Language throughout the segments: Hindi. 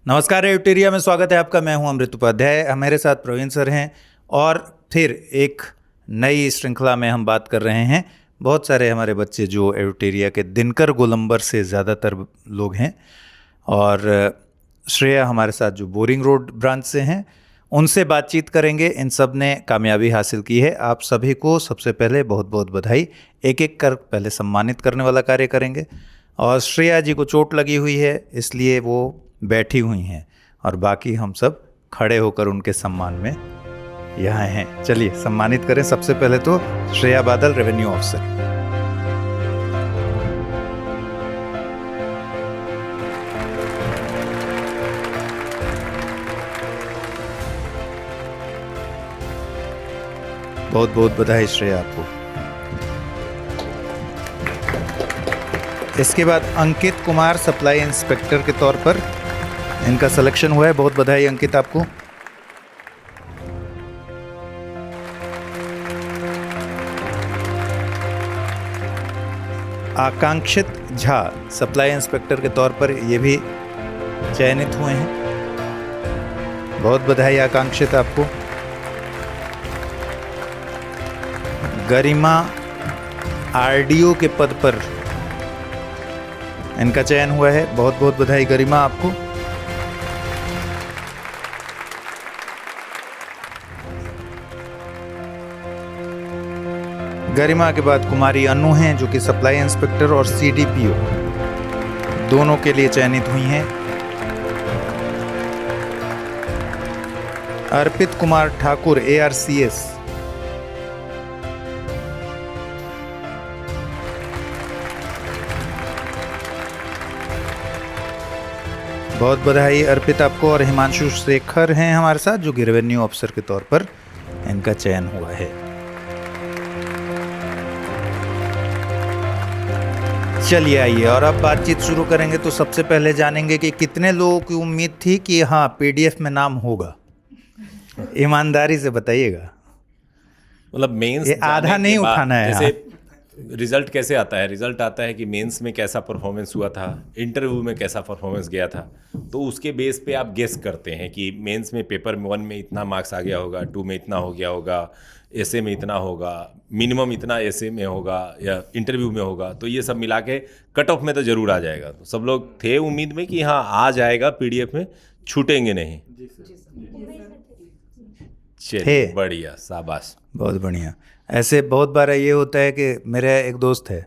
नमस्कार, एडिटोरिया में स्वागत है आपका। मैं हूं अमृत उपाध्याय, मेरे साथ प्रवीण सर हैं और फिर एक नई श्रृंखला में हम बात कर रहे हैं। बहुत सारे हमारे बच्चे जो एडिटोरिया के दिनकर गोलंबर से ज़्यादातर लोग हैं और श्रेया हमारे साथ जो बोरिंग रोड ब्रांच से हैं, उनसे बातचीत करेंगे। इन सब ने कामयाबी हासिल की है। आप सभी को सबसे पहले बहुत बहुत बधाई। एक एक कर पहले सम्मानित करने वाला कार्य करेंगे। और श्रेया जी को चोट लगी हुई है, इसलिए वो बैठी हुई हैं और बाकी हम सब खड़े होकर उनके सम्मान में यहाँ हैं। चलिए सम्मानित करें। सबसे पहले तो श्रेया बादल, रेवेन्यू ऑफिसर। बहुत बहुत बधाई श्रेया आपको। इसके बाद अंकित कुमार, सप्लाई इंस्पेक्टर के तौर पर इनका सिलेक्शन हुआ है। बहुत बधाई अंकित आपको। आकांक्षित झा, सप्लाई इंस्पेक्टर के तौर पर ये भी चयनित हुए हैं। बहुत बधाई आकांक्षित आपको। गरिमा, आरडीओ के पद पर इनका चयन हुआ है। बहुत बहुत बधाई गरिमा आपको। गरिमा के बाद कुमारी अनु हैं, जो कि सप्लाई इंस्पेक्टर और सीडीपीओ दोनों के लिए चयनित हुई हैं। अर्पित कुमार ठाकुर, एआरसीएस। बहुत बधाई अर्पित आपको। और हिमांशु शेखर हैं हमारे साथ, जो कि रेवेन्यू ऑफिसर के तौर पर इनका चयन हुआ है। चलिए आइए और अब बातचीत शुरू करेंगे। तो सबसे पहले जानेंगे कि कितने लोगों की उम्मीद थी कि हाँ पीडीएफ में नाम होगा। ईमानदारी से बताइएगा। मतलब मेंस ये आधा नहीं उठाना है। जैसे रिजल्ट कैसे आता है? रिजल्ट आता है कि मेंस में कैसा परफॉर्मेंस हुआ था, इंटरव्यू में कैसा परफॉर्मेंस गया था, तो उसके बेस पे आप गेस करते हैं कि मेंस में पेपर 1 में इतना मार्क्स आ गया होगा, 2 में इतना हो गया होगा, एसए में इतना होगा, मिनिमम इतना एसए में होगा या इंटरव्यू में होगा। तो ये सब मिला के कट ऑफ में तो जरूर आ जाएगा। तो सब लोग थे उम्मीद में कि हाँ आ जाएगा, पीडीएफ में छूटेंगे नहीं। चलिए बढ़िया, शाबाश, बहुत बढ़िया। ऐसे बहुत बार ये होता है कि मेरा एक दोस्त है,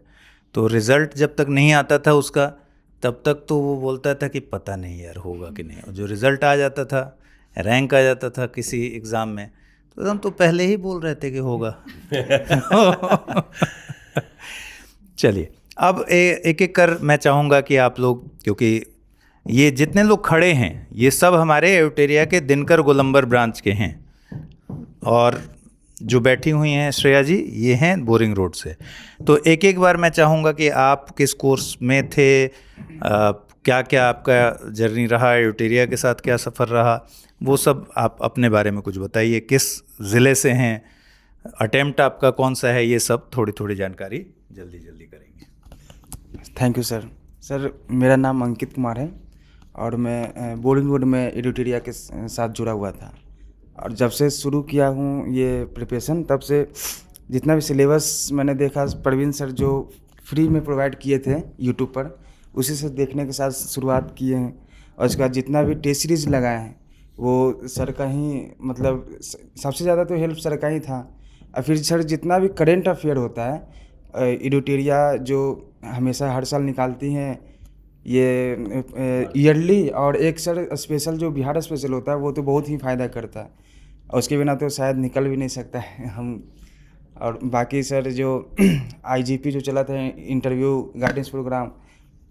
तो रिज़ल्ट जब तक नहीं आता था उसका, तब तक तो वो बोलता था कि पता नहीं यार होगा कि नहीं। और जो रिज़ल्ट आ जाता था, रैंक आ जाता था किसी एग्ज़ाम में, तो हम तो पहले ही बोल रहे थे कि होगा। चलिए अब एक एक कर मैं चाहूँगा कि आप लोग, क्योंकि ये जितने लोग खड़े हैं ये सब हमारे एडिटोरिया के दिनकर गोलंबर ब्रांच के हैं, और जो बैठी हुई हैं श्रेया जी, ये हैं बोरिंग रोड से। तो एक एक बार मैं चाहूँगा कि आप किस कोर्स में थे, क्या क्या आपका जर्नी रहा, एडिटोरिया के साथ क्या सफ़र रहा, वो सब आप अपने बारे में कुछ बताइए। किस ज़िले से हैं, अटेम्प्ट आपका कौन सा है, ये सब थोड़ी थोड़ी जानकारी जल्दी जल्दी करेंगे। Thank you sir. सर मेरा नाम अंकित कुमार है और मैं बोरिंग रोड में एडिटोरिया के साथ जुड़ा हुआ था। और जब से शुरू किया हूँ ये प्रिपरेशन, तब से जितना भी सिलेबस मैंने देखा, प्रवीण सर जो फ्री में प्रोवाइड किए थे यूट्यूब पर, उसी से देखने के साथ शुरुआत किए हैं। और उसके बाद जितना भी टेस्ट सीरीज लगाए हैं वो सर का ही, मतलब सबसे ज़्यादा तो हेल्प सर का ही था। और फिर सर जितना भी करेंट अफेयर होता है, एडिटोरिया जो हमेशा हर साल निकालती हैं ये ईयरली, और एक सर स्पेशल जो बिहार स्पेशल होता है वो तो बहुत ही फ़ायदा करता है, और उसके बिना तो शायद निकल भी नहीं सकता है हम। और बाकी सर जो आईजीपी जो चला था इंटरव्यू गाइडेंस प्रोग्राम,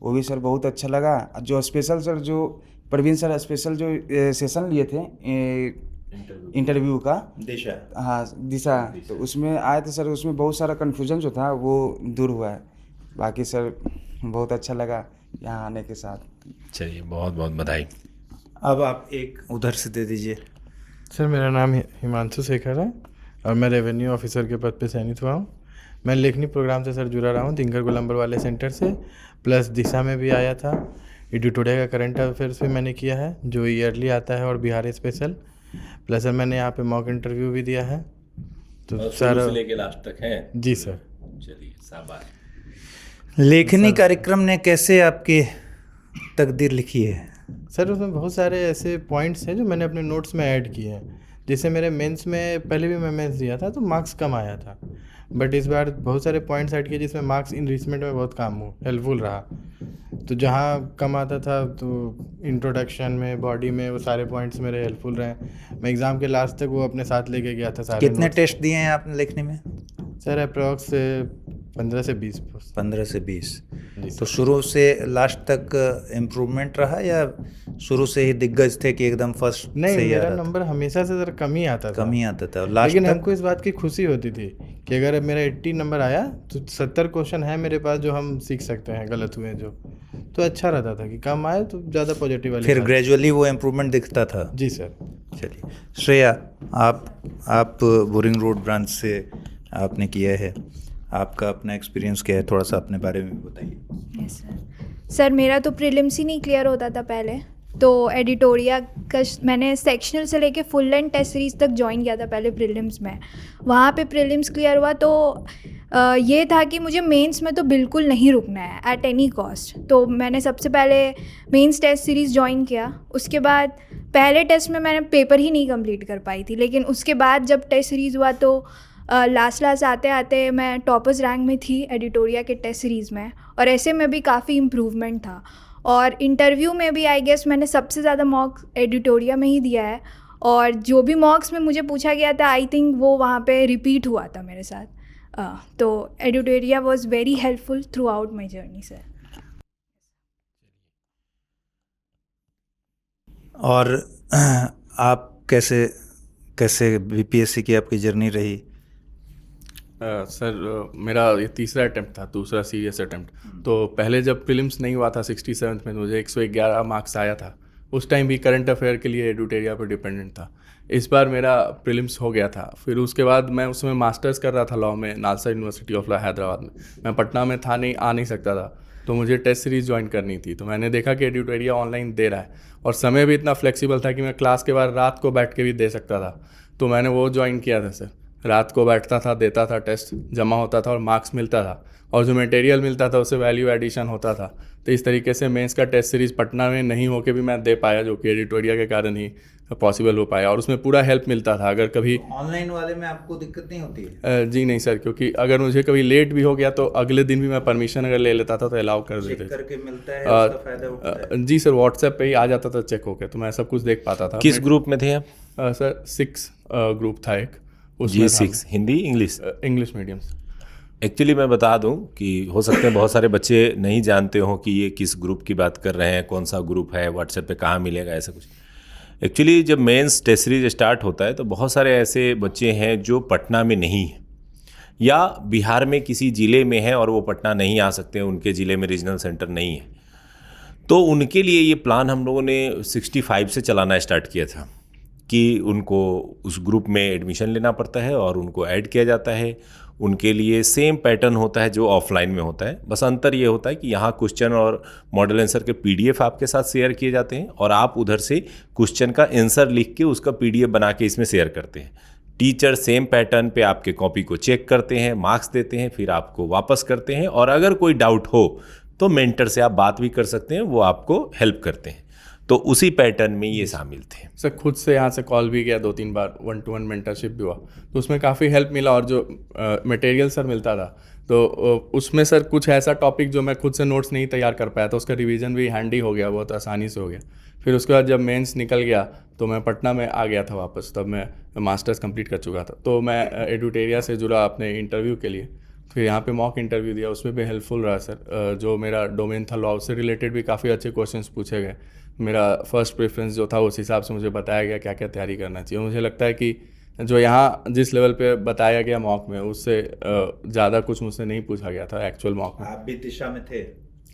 वो भी सर बहुत अच्छा लगा। जो स्पेशल सर जो प्रवीण सर स्पेशल जो सेशन लिए थे इंटरव्यू का, दिशा, हाँ दिशा, तो उसमें आए थे सर। उसमें बहुत सारा कन्फ्यूजन जो था वो दूर हुआ है। बाकी सर बहुत अच्छा लगा यहाँ आने के साथ। चलिए बहुत बहुत बधाई। अब आप एक उधर से दे दीजिए। सर मेरा नाम हिमांशु शेखर है और मैं रेवेन्यू ऑफिसर के पद पे चयनित हुआ हूँ। मैं लेखनी प्रोग्राम से सर जुड़ा रहा हूँ, दिनकर गोलंबर वाले सेंटर से, प्लस दिशा में भी आया था, एडिटोरिया का करंट अफेयर्स भी मैंने किया है जो ईयरली आता है और बिहार स्पेशल, प्लस सर मैंने यहाँ पे मॉक इंटरव्यू भी दिया है। तो शुरू सर से लेके लास्ट तक हैं। जी सर। चलिए शाबाश। लेखनी कार्यक्रम ने कैसे आपकी तकदीर लिखी है? सर उसमें बहुत सारे ऐसे पॉइंट्स हैं जो मैंने अपने नोट्स में ऐड किए हैं। जैसे मेरे मेंस में, पहले भी मैं मेंस दिया था तो मार्क्स कम आया था, बट इस बार बहुत सारे पॉइंट्स ऐड किए जिसमें मार्क्स इनरिचमेंट में बहुत काम हो हेल्पफुल रहा। तो जहाँ कम आता था तो इंट्रोडक्शन में, बॉडी में, वो सारे पॉइंट्स मेरे हेल्पफुल रहे। मैं एग्ज़ाम के लास्ट तक वो अपने साथ लेके गया था सारे कितने notes। टेस्ट दिए हैं आपने लिखने में? सर अप्रॉक्स 15 से 20। 15 से 20। जी तो शुरू से लास्ट तक इम्प्रूवमेंट रहा या शुरू से ही दिग्गज थे कि एकदम फर्स्ट नहीं, से ही आ मेरा रहा था? नंबर हमेशा से सर कम ही आता था। कम ही आता था और लास्ट लेकिन तक हमको इस बात की खुशी होती थी कि अगर मेरा 80 नंबर आया तो 70 क्वेश्चन है मेरे पास जो हम सीख सकते हैं गलत हुए जो, तो अच्छा रहता था कि कम आए तो ज़्यादा पॉजिटिव वाली फिर बात। ग्रेजुअली वो इम्प्रूवमेंट दिखता था। जी सर। चलिए श्रेया, आप बोरिंग रोड ब्रांच से आपने किया है, आपका अपना एक्सपीरियंस क्या है, थोड़ा सा अपने बारे में भी बताइए। यस सर, मेरा तो प्रीलिम्स ही नहीं क्लियर होता था पहले, तो एडिटोरिया का मैंने सेक्शनल से लेके फुल लेंथ टेस्ट सीरीज़ तक ज्वाइन किया था पहले प्रीलिम्स में। वहाँ पे प्रीलिम्स क्लियर हुआ तो ये था कि मुझे मेंस में तो बिल्कुल नहीं रुकना है एट एनी कॉस्ट। तो मैंने सबसे पहले मेंस टेस्ट सीरीज़ ज्वाइन किया। उसके बाद पहले टेस्ट में मैंने पेपर ही नहीं कंप्लीट कर पाई थी, लेकिन उसके बाद जब टेस्ट सीरीज़ हुआ तो लास्ट आते आते मैं टॉपर्स रैंक में थी एडिटोरिया के टेस्ट सीरीज़ में, और ऐसे में भी काफ़ी इम्प्रूवमेंट था। और इंटरव्यू में भी आई गेस मैंने सबसे ज़्यादा मॉक्स एडिटोरिया में ही दिया है, और जो भी मॉक्स में मुझे पूछा गया था आई थिंक वो वहाँ पे रिपीट हुआ था मेरे साथ। तो Editoria was very helpful through my journey sir. और आप कैसे बीपीएससी की आपकी जर्नी रही? सर मेरा ये तीसरा अटैम्प्ट था, दूसरा सीरियस अटैम्प्ट। तो पहले जब प्रीलिम्स नहीं हुआ था 67 में मुझे 111 मार्क्स आया था। उस टाइम भी करंट अफेयर के लिए एडिटोरिया पर डिपेंडेंट था। इस बार मेरा प्रीलिम्स हो गया था। फिर उसके बाद मैं उसमें मास्टर्स कर रहा था लॉ में, NALSA university of law Hyderabad में। मैं पटना में था नहीं, आ नहीं सकता था, तो मुझे टेस्ट सीरीज़ ज्वाइन करनी थी। तो मैंने देखा कि एडिटोरिया ऑनलाइन दे रहा है और समय भी इतना फ्लेक्सिबल था कि मैं क्लास के बाद रात को बैठ के भी दे सकता था। तो मैंने वो ज्वाइन किया था सर। रात को बैठता था, देता था, टेस्ट जमा होता था और मार्क्स मिलता था, और जो मटेरियल मिलता था उससे वैल्यू एडिशन होता था। तो इस तरीके से मेंस का टेस्ट सीरीज़ पटना में नहीं होके भी मैं दे पाया, जो कि एडिटोरिया के कारण ही पॉसिबल हो पाया, और उसमें पूरा हेल्प मिलता था। अगर कभी ऑनलाइन वाले में आपको दिक्कत नहीं होती है? जी नहीं सर, क्योंकि अगर मुझे कभी लेट भी हो गया तो अगले दिन भी मैं परमिशन अगर ले लेता था तो अलाउ कर देते चेक थे। करके मिलता है, उसका फायदा उठता है? जी सर, व्हाट्सएप पे ही आ जाता था चेक होके, तो मैं सब कुछ देख पाता था। किस ग्रुप में थे आप? सर 6 ग्रुप था एक, G6 Hindi English? English medium. Actually मैं बता दूं कि हो सकते हैं बहुत सारे बच्चे नहीं जानते हो कि ये किस ग्रुप की बात कर रहे हैं, कौन सा ग्रुप है, व्हाट्सएप पे कहाँ मिलेगा, ऐसा कुछ। एक्चुअली जब मेंस टेस्ट सीरीज स्टार्ट होता है तो बहुत सारे ऐसे बच्चे हैं जो पटना में नहीं हैं या बिहार में किसी ज़िले में हैं और वो पटना नहीं आ सकते, उनके ज़िले में रीजनल सेंटर नहीं है। तो उनके लिए ये प्लान हम लोगों ने 65 से चलाना स्टार्ट किया था कि उनको उस ग्रुप में एडमिशन लेना पड़ता है और उनको ऐड किया जाता है। उनके लिए सेम पैटर्न होता है जो ऑफलाइन में होता है, बस अंतर ये होता है कि यहाँ क्वेश्चन और मॉडल आंसर के पीडीएफ आपके साथ शेयर किए जाते हैं और आप उधर से क्वेश्चन का आंसर लिख के उसका पीडीएफ बना के इसमें शेयर करते हैं। टीचर सेम पैटर्न पे आपके कॉपी को चेक करते हैं, मार्क्स देते हैं, फिर आपको वापस करते हैं, और अगर कोई डाउट हो तो मेंटर से आप बात भी कर सकते हैं, वो आपको हेल्प करते हैं। तो उसी पैटर्न में ये शामिल थे सर। खुद से यहाँ से कॉल भी किया 2-3 बार, 1-to-1 मेंटरशिप भी हुआ, तो उसमें काफ़ी हेल्प मिला। और जो मटेरियल सर मिलता था तो उसमें सर कुछ ऐसा टॉपिक जो मैं खुद से नोट्स नहीं तैयार कर पाया था, उसका रिवीजन भी हैंडी हो गया, बहुत आसानी से हो गया। फिर उसके बाद जब मेंस निकल गया तो मैं पटना में आ गया था वापस, तब मैं मास्टर्स कंप्लीट कर चुका था। तो मैं एडिटोरिया से जुड़ा अपने इंटरव्यू के लिए, फिर यहाँ पे मॉक इंटरव्यू दिया, उसमें भी हेल्पफुल रहा सर। जो मेरा डोमेन था लॉ, उससे रिलेटेड भी काफ़ी अच्छे क्वेश्चंस पूछे गए। मेरा फर्स्ट प्रेफरेंस जो था उस हिसाब से मुझे बताया गया क्या क्या तैयारी करना चाहिए। मुझे लगता है कि जो यहाँ जिस लेवल पे बताया गया मॉक में, उससे ज़्यादा कुछ मुझसे नहीं पूछा गया था एक्चुअल मॉक में। आप भी दिशा में थे?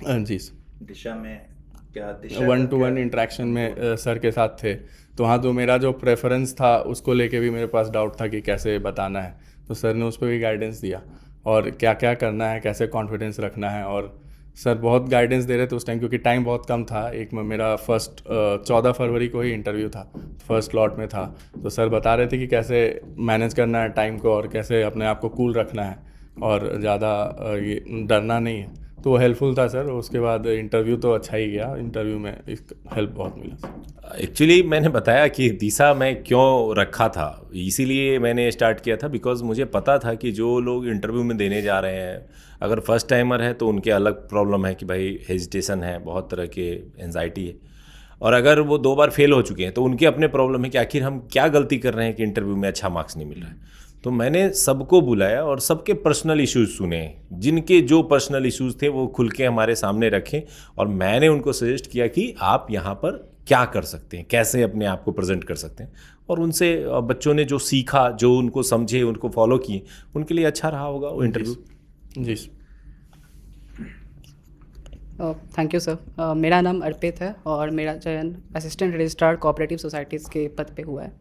जी। दिशा में क्या? दिशा 1-to-1 इंटरेक्शन में सर के साथ थे, तो वहाँ तो मेरा जो प्रेफरेंस था उसको लेके भी मेरे पास डाउट था कि कैसे बताना है, तो सर ने उस पर भी गाइडेंस दिया और क्या क्या करना है, कैसे कॉन्फिडेंस रखना है, और सर बहुत गाइडेंस दे रहे थे उस टाइम, क्योंकि टाइम बहुत कम था। एक में मेरा फर्स्ट 14 फरवरी को ही इंटरव्यू था, फर्स्ट लॉट में था। तो सर बता रहे थे कि कैसे मैनेज करना है टाइम को और कैसे अपने आप को कूल रखना है और ज़्यादा ये डरना नहीं है। तो वो हेल्पफुल था सर। उसके बाद इंटरव्यू तो अच्छा ही गया, इंटरव्यू में हेल्प बहुत मिला सर। एक्चुअली मैंने बताया कि दिशा मैं क्यों रखा था, इसीलिए मैंने स्टार्ट किया था बिकॉज मुझे पता था कि जो लोग इंटरव्यू में देने जा रहे हैं, अगर फर्स्ट टाइमर है तो उनके अलग प्रॉब्लम है कि भाई हेजिटेशन है, बहुत तरह के एंजाइटी है, और अगर वो 2 बार फेल हो चुके हैं तो उनके अपने प्रॉब्लम है कि आखिर हम क्या गलती कर रहे हैं कि इंटरव्यू में अच्छा मार्क्स नहीं मिल रहा है। तो मैंने सबको बुलाया और सबके पर्सनल इश्यूज सुने, जिनके जो पर्सनल इश्यूज थे वो खुल के हमारे सामने रखे, और मैंने उनको सजेस्ट किया कि आप यहाँ पर क्या कर सकते हैं, कैसे अपने आप को प्रेजेंट कर सकते हैं, और उनसे बच्चों ने जो सीखा, जो उनको समझे, उनको फॉलो किए, उनके लिए अच्छा रहा होगा वो इंटरव्यू। जी थैंक यू सर। मेरा नाम अर्पित है और मेरा चयन असिस्टेंट रजिस्ट्रार कोऑपरेटिव सोसाइटीज़ के पद पे हुआ है।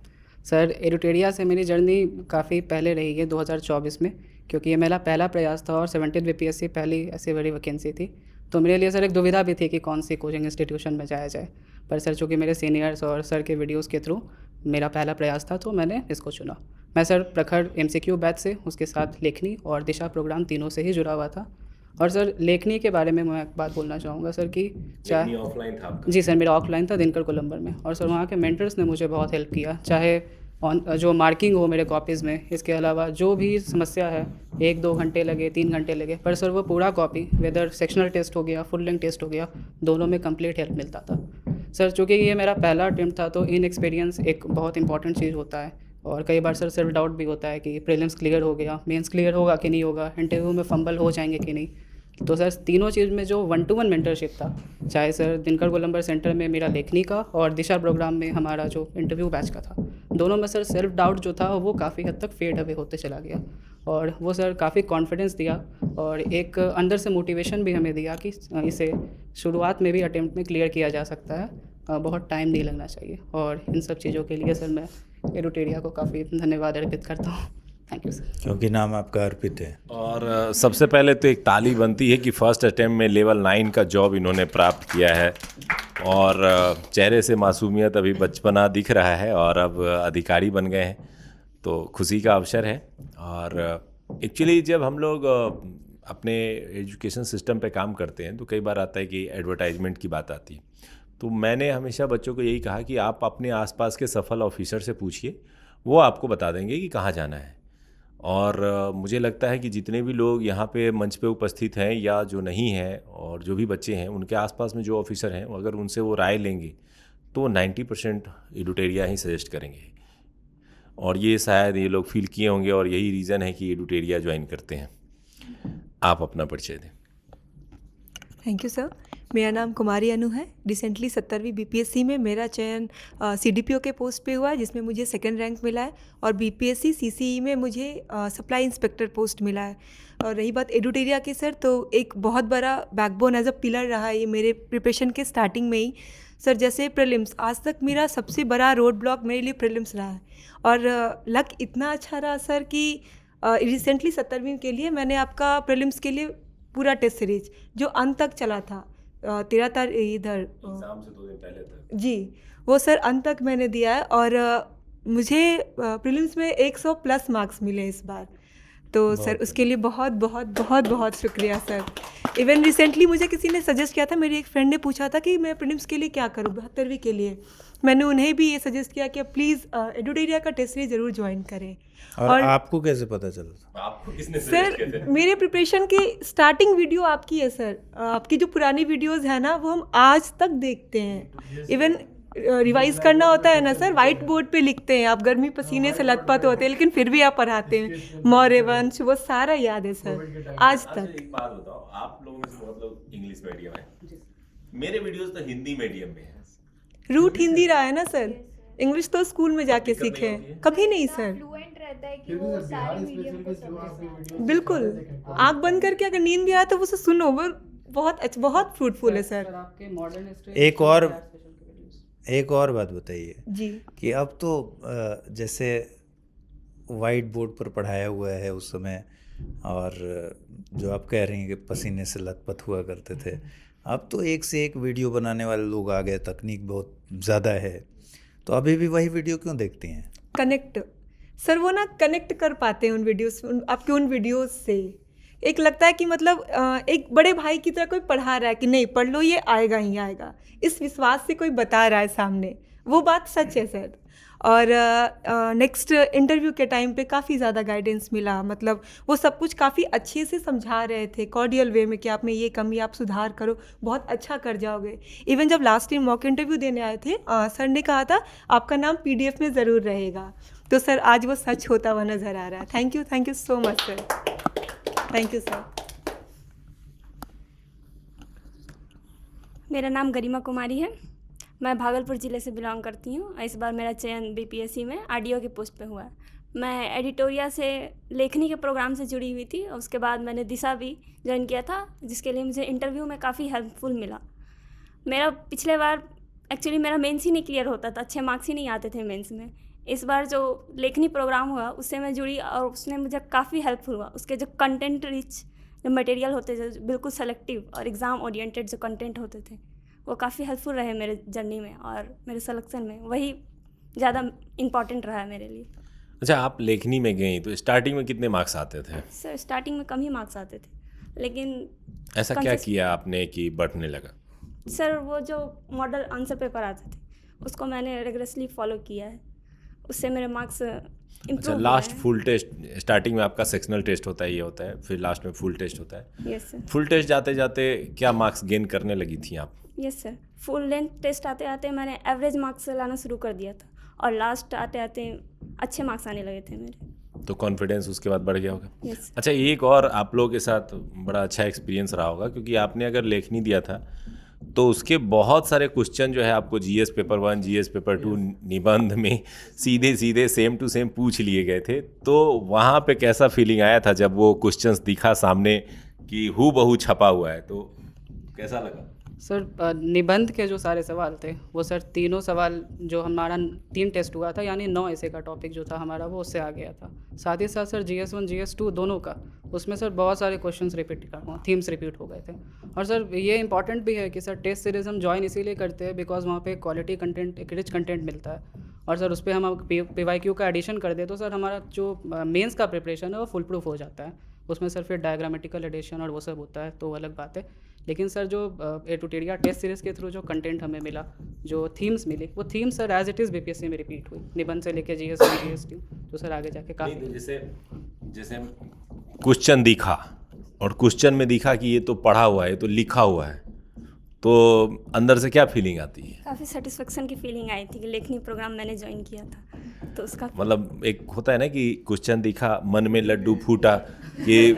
सर एडुटेरिया से मेरी जर्नी काफ़ी पहले रही है, 2024 में, क्योंकि ये मेरा पहला प्रयास था और 17th BPSC पहली ऐसी बड़ी वैकेंसी थी। तो मेरे लिए सर एक दुविधा भी थी कि कौन सी कोचिंग इंस्टीट्यूशन में जाया जाए, पर सर चूँकि मेरे सीनियर्स और सर के वीडियोज़ के थ्रू मेरा पहला प्रयास था तो मैंने इसको चुना। मैं सर प्रखर MCQ बैच से, उसके साथ लेखनी और दिशा प्रोग्राम तीनों से ही जुड़ा हुआ था। और सर लेखनी के बारे में मैं एक बात बोलना चाहूँगा सर कि चाहे ऑफलाइन था आपका? जी सर, मेरा ऑफलाइन था दिनकर कोलंबर में, और सर वहाँ के मेंटर्स ने मुझे बहुत हेल्प किया, चाहे ऑन जो मार्किंग हो मेरे कॉपीज़ में, इसके अलावा जो भी समस्या है, 1-2 घंटे लगे, 3 घंटे लगे, पर सर वो पूरा कॉपी, वेदर सेक्शनल टेस्ट हो गया, फुल लेंथ टेस्ट हो गया, दोनों में कंप्लीट हेल्प मिलता था। सर चूँकि ये मेरा पहला अटेम्प्ट था तो इन एक्सपीरियंस एक बहुत इंपॉर्टेंट चीज़ होता है, और कई बार सर सेल्फ डाउट भी होता है कि प्रीलिम्स क्लियर हो गया, मेंस क्लियर होगा कि नहीं होगा, इंटरव्यू में फंबल हो जाएंगे कि नहीं। तो सर तीनों चीज़ में जो 1-to-1 मेंटरशिप था, चाहे सर दिनकर गोलंबर सेंटर में मेरा लेखनी का और दिशा प्रोग्राम में हमारा जो इंटरव्यू बैच का था, दोनों में सर सेल्फ डाउट जो था वो काफ़ी हद तक फेड अवे होते चला गया, और वो सर काफ़ी कॉन्फिडेंस दिया और एक अंदर से मोटिवेशन भी हमें दिया कि इसे शुरुआत में भी अटेम्प्ट में क्लियर किया जा सकता है, बहुत टाइम नहीं लगना चाहिए। और इन सब चीज़ों के लिए सर मैं एडुटेरिया को काफ़ी धन्यवाद अर्पित करता हूँ। Thank you sir. क्योंकि नाम आपका अर्पित है। और सबसे पहले तो एक ताली बनती है कि फर्स्ट अटेम्प्ट में लेवल 9 का जॉब इन्होंने प्राप्त किया है, और चेहरे से मासूमियत, अभी बचपना दिख रहा है, और अब अधिकारी बन गए हैं, तो खुशी का अवसर है। और एक्चुअली जब हम लोग अपने एजुकेशन सिस्टम पे काम करते हैं तो कई बार आता है कि एडवर्टाइजमेंट की बात आती है, तो मैंने हमेशा बच्चों को यही कहा कि आप अपने आसपास के सफल ऑफिसर से पूछिए, वो आपको बता देंगे कि कहाँ जाना है। और मुझे लगता है कि जितने भी लोग यहाँ पे मंच पे उपस्थित हैं या जो नहीं हैं, और जो भी बच्चे हैं, उनके आसपास में जो ऑफिसर हैं, अगर उनसे वो राय लेंगे तो 90% एडुटेरिया ही सजेस्ट करेंगे। और ये शायद ये लोग फील किए होंगे, और यही रीज़न है कि एडुटेरिया ज्वाइन करते हैं। आप अपना परिचय दें। Thank you sir. मेरा नाम कुमारी अनु है। रिसेंटली 17वीं BPSC में मेरा चयन CDPO के पोस्ट पे हुआ है, जिसमें मुझे 2nd रैंक मिला है, और BPSC CCE में मुझे सप्लाई इंस्पेक्टर पोस्ट मिला है। और रही बात एडुटेरिया की सर, तो एक बहुत बड़ा बैकबोन एज अ पिलर रहा है ये मेरे प्रिपरेशन के स्टार्टिंग में ही। सर जैसे प्रीलिम्स, आज तक मेरा सबसे बड़ा रोड ब्लॉक मेरे लिए प्रीलिम्स रहा है, और लक इतना अच्छा रहा सर कि रिसेंटली 17वीं के लिए मैंने आपका प्रीलिम्स के लिए पूरा टेस्ट सीरीज जो अंत तक चला था, 13 तारीख इधर एग्जाम से 2 दिन पहले तक जी, वो सर अंत तक मैंने दिया है, और मुझे प्रीलिम्स में 100+ मार्क्स मिले इस बार। तो सर उसके लिए बहुत बहुत बहुत बहुत शुक्रिया सर। इवन रिसेंटली मुझे किसी ने सजेस्ट किया था, मेरी एक फ्रेंड ने पूछा था कि मैं प्रीलिम्स के लिए क्या करूँ 72वीं के लिए। मैंने उन्हें भी ये सजेस्ट किया कि प्लीज़ एडुटेरिया का टेस्ट सीरीज ज़रूर ज्वाइन करें। और आपको कैसे पता चला? आपको किसने सजेस्ट किया सर था? मेरे प्रिपरेशन की स्टार्टिंग वीडियो आपकी है सर। आपकी जो पुरानी वीडियोस है ना, वो हम आज तक देखते हैं। इवन रिवाइज करना होता है ना सर, वाइट बोर्ड पे लिखते हैं, आप गर्मी पसीने से लथपथ होते हैं, लेकिन फिर भी आप पढ़ाते हैं। मौर्य वंश, वो सारा याद है सर आज तक। एक बात बताओ, आप लोगों में से बहुत लोग इंग्लिश मीडियम है, मेरे वीडियोस तो हिंदी मीडियम में है। रूट हिंदी रहा है ना सर, इंग्लिश तो स्कूल में जाके सीखे, कभी नहीं सर। फ्लुएंट रहता है कि वो सारे मीडियम को समझे। बिल्कुल, आँख बंद करके अगर नींद भी आए तो उसे सुनो, वो बहुत फ्रूटफुल है सर। आपके मॉडर्न हिस्ट्री एक और बात बताइए जी। कि अब तो जैसे वाइट बोर्ड पर पढ़ाया हुआ है, उस समय और जो आप कह रही हैं कि पसीने से लथपथ हुआ करते थे, अब तो एक से एक वीडियो बनाने वाले लोग आ गए, तकनीक बहुत ज़्यादा है, तो अभी भी वही वीडियो क्यों देखती हैं? कनेक्ट सर, वो ना कनेक्ट कर पाते हैं आपके उन वीडियोस से। एक लगता है कि मतलब एक बड़े भाई की तरह कोई पढ़ा रहा है कि नहीं पढ़ लो, ये आएगा ही आएगा, इस विश्वास से कोई बता रहा है सामने, वो बात सच है सर। और नेक्स्ट इंटरव्यू के टाइम पे काफ़ी ज़्यादा गाइडेंस मिला, मतलब वो सब कुछ काफ़ी अच्छे से समझा रहे थे, कॉर्डियल वे में कि आप में ये कमी, आप सुधार करो, बहुत अच्छा कर जाओगे। इवन जब लास्ट टाइम मॉक इंटरव्यू देने आए थे, सर ने कहा था आपका नाम PDF में ज़रूर रहेगा, तो सर आज वो सच होता हुआ नज़र आ रहा है। Thank you so much sir, thank you sir. मेरा नाम गरिमा कुमारी है, मैं भागलपुर ज़िले से बिलोंग करती हूँ। इस बार मेरा चयन BPSC में RDO के पोस्ट पे हुआ है। मैं एडिटोरिया से लेखनी के प्रोग्राम से जुड़ी हुई थी, और उसके बाद मैंने दिशा भी ज्वाइन किया था, जिसके लिए मुझे इंटरव्यू में काफ़ी हेल्पफुल मिला। मेरा पिछले बार एक्चुअली मेरा मेंस ही नहीं क्लियर होता था, अच्छे मार्क्स ही नहीं आते थे मेंस में। इस बार जो लेखनी प्रोग्राम हुआ उससे मैं जुड़ी, और उसने मुझे काफ़ी हेल्पफुल हुआ। उसके जो कंटेंट रिच जो मटेरियल होते थे, बिल्कुल सेलेक्टिव और एग्ज़ाम ओरिएंटेड जो कंटेंट होते थे, वो काफ़ी हेल्पफुल रहे मेरे जर्नी में और मेरे सिलेक्शन में। वही ज़्यादा इम्पॉर्टेंट रहा है मेरे लिए। अच्छा, आप लेखनी में गई तो स्टार्टिंग में कितने मार्क्स आते थे? सर स्टार्टिंग में कम ही मार्क्स आते थे, लेकिन ऐसा क्या किया आपने कि बढ़ने लगा? सर वो जो मॉडल आंसर पेपर आते थे उसको मैंने रेगुलरली फॉलो किया है, उससे मेरे मार्क्स अच्छा, improve last full test, starting में आपका सेक्शनल टेस्ट होता है, ये होता है, फिर लास्ट में फुल टेस्ट होता है। Yes sir. फुल टेस्ट जाते जाते क्या मार्क्स गेन करने लगी थी आप? Yes sir, full length test आते आते मैंने एवरेज मार्क्स लाना शुरू कर दिया था, और लास्ट आते आते अच्छे मार्क्स आने लगे थे मेरे, तो कॉन्फिडेंस उसके बाद बढ़ गया होगा। यस। अच्छा, एक और आप लोगों के साथ बड़ा अच्छा एक्सपीरियंस रहा होगा, क्योंकि आपने अगर लेखनी दिया था तो उसके बहुत सारे क्वेश्चन जो है आपको GS पेपर 1, GS पेपर 2 निबंध में सीधे सीधे सेम टू सेम पूछ लिए गए थे। तो वहाँ पे कैसा फीलिंग आया था जब वो क्वेश्चंस दिखा सामने कि हूबहू छपा हुआ है, तो कैसा लगा? सर निबंध के जो सारे सवाल थे वो सर तीनों सवाल जो हमारा 3 टेस्ट हुआ था, यानी 9 ऐसे का टॉपिक जो था हमारा, वो उससे आ गया था। साथ ही साथ सर GS1 GS2 दोनों का, उसमें सर बहुत सारे क्वेश्चंस रिपीट थीम्स रिपीट हो गए थे। और सर ये इंपॉर्टेंट भी है कि सर टेस्ट सीरीज़ हम ज्वाइन इसीलिए करते हैं बिकॉज वहाँ पे क्वालिटी कंटेंट, एक रिच कंटेंट मिलता है, और सर उस पर हम PYQ का एडिशन कर दे तो सर हमारा जो मेंस का प्रिपरेशन है वो फुल प्रूफ हो जाता है। उसमें सर फिर डायग्रामेटिकल एडिशन और वो सब होता है, तो अलग बात है। लेकिन सर जो एडुटेरिया टेस्ट सीरीज़ के थ्रू जो कंटेंट हमें मिला, जो थीम्स मिली, वो theme sir as it is BPSC में रिपीट हुई, निबंध से लेके GS1 GS2, तो सर आगे जाके काफ़ी। तो जैसे क्वेश्चन दिखा और क्वेश्चन में दिखा कि ये तो पढ़ा हुआ है, ये तो लिखा हुआ है, तो अंदर से क्या फीलिंग आती है? काफ़ी सेटिस्फेक्शन की फीलिंग आई थी कि लेखनी प्रोग्राम मैंने ज्वाइन किया था, तो उसका मतलब एक होता है ना कि क्वेश्चन दिखा, मन में लड्डू फूटा कि